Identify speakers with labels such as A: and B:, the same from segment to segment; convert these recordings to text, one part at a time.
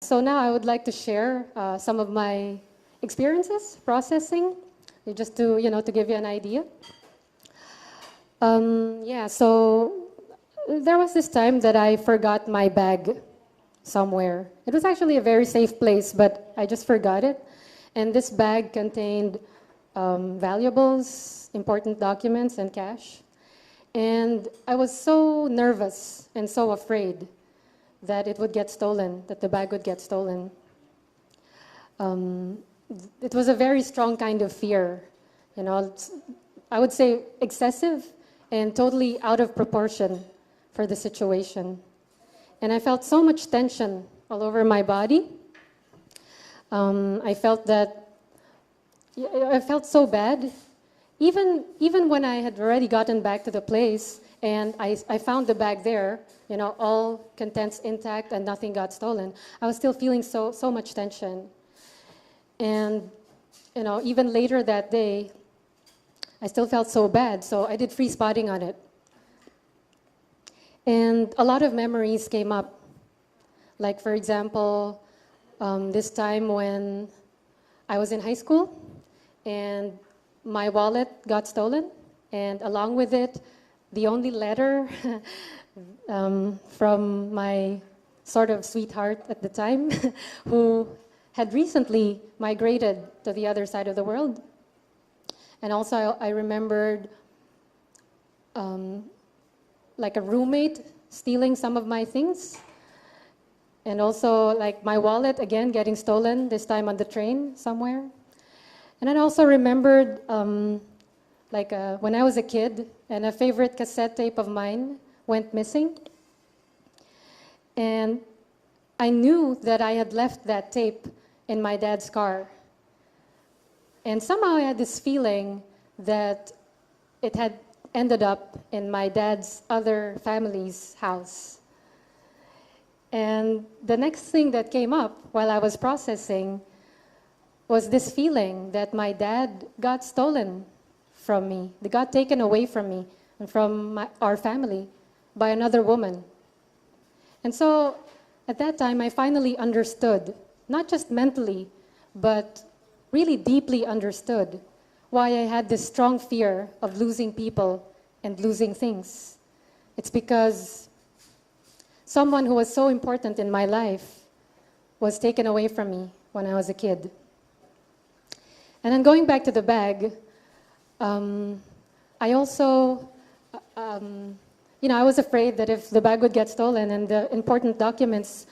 A: So now I would like to share some of my experiences processing, just to to give you an idea. So there was this time that I forgot my bag somewhere. It was actually a very safe place, but I just forgot it. And this bag contained valuables, important documents, and cash. And I was so nervous and so afraid that it would get stolen, that the bag would get stolen. It was a very strong kind of fear, I would say excessive and totally out of proportion for the situation. And I felt so much tension all over my body. I felt so bad. Even when I had already gotten back to the place and I found the bag there, all contents intact and nothing got stolen, I was still feeling so much tension. And, even later that day, I still felt so bad, so I did free spotting on it. And a lot of memories came up. Like, for example, this time when I was in high school and my wallet got stolen, and along with it, the only letter from my sort of sweetheart at the time, who had recently migrated to the other side of the world. And also I remembered like a roommate stealing some of my things. And also like my wallet, again, getting stolen, this time on the train somewhere. And I also remembered when I was a kid and a favorite cassette tape of mine went missing. And I knew that I had left that tape in my dad's car. And somehow I had this feeling that it had ended up in my dad's other family's house. And the next thing that came up while I was processing was this feeling that my dad got stolen from me. They got taken away from me and from our family by another woman. And so at that time, I finally understood, not just mentally, but really deeply understood why I had this strong fear of losing people and losing things. It's because someone who was so important in my life was taken away from me when I was a kid. And then going back to the bag, I also, I was afraid that if the bag would get stolen and the important documents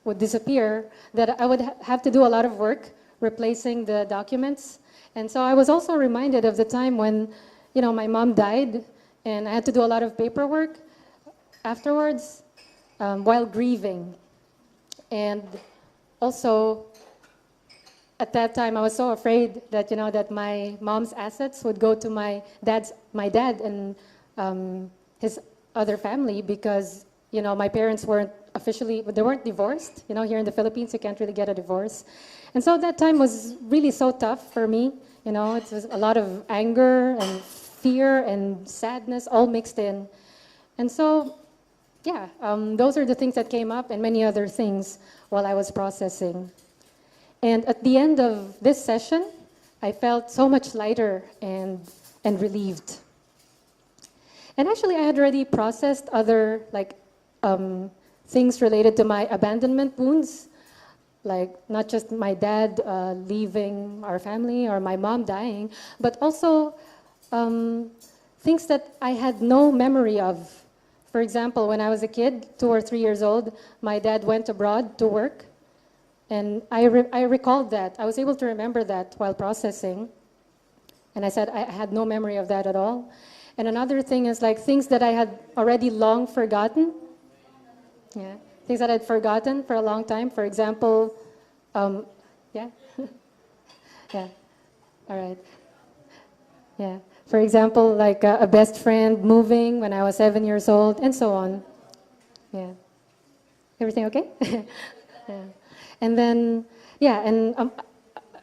A: would disappear, that I would have to do a lot of work replacing the documents. And so I was also reminded of the time when, my mom died and I had to do a lot of paperwork afterwards while grieving. And also, at that time, I was so afraid that, that my mom's assets would go to my dad and his other family because, my parents weren't they weren't divorced. Here in the Philippines, you can't really get a divorce. And so that time was really so tough for me. It was a lot of anger and fear and sadness all mixed in. And so, those are the things that came up and many other things while I was processing. And at the end of this session, I felt so much lighter and relieved. And actually, I had already processed other things related to my abandonment wounds, like not just my dad leaving our family or my mom dying, but also things that I had no memory of. For example, when I was a kid, 2 or 3 years old, my dad went abroad to work. And I recalled that. I was able to remember that while processing. And I said I had no memory of that at all. And another thing is things that I had already long forgotten. Yeah, things that I'd forgotten for a long time. For example, yeah, yeah, all right. Yeah, for example, a best friend moving when I was 7 years old, and so on. Yeah, everything okay? Yeah. And then,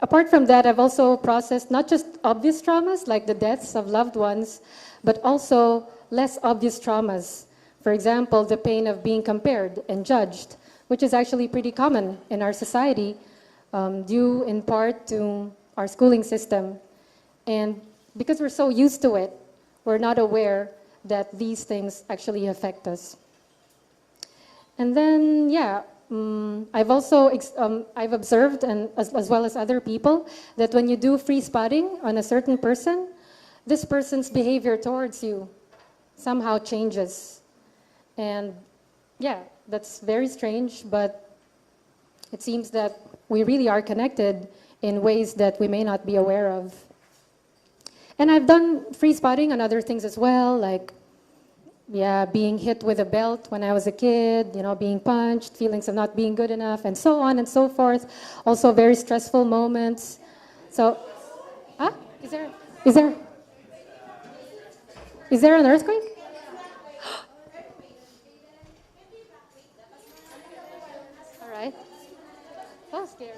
A: apart from that, I've also processed not just obvious traumas, like the deaths of loved ones, but also less obvious traumas. For example, the pain of being compared and judged which is actually pretty common in our society, due in part to our schooling system. And because we're so used to it, we're not aware that these things actually affect us. And then, yeah, I've also I've observed, and as well as other people, that when you do free spotting on a certain person, this person's behavior towards you somehow changes. And yeah, that's very strange, but it seems that we really are connected in ways that we may not be aware of. And I've done free spotting on other things as well, like yeah, being hit with a belt when I was a kid, you know, being punched, feelings of not being good enough, and so on and so forth. Also very stressful moments. So, ah, is there, is there an earthquake? All right. Oh, scary.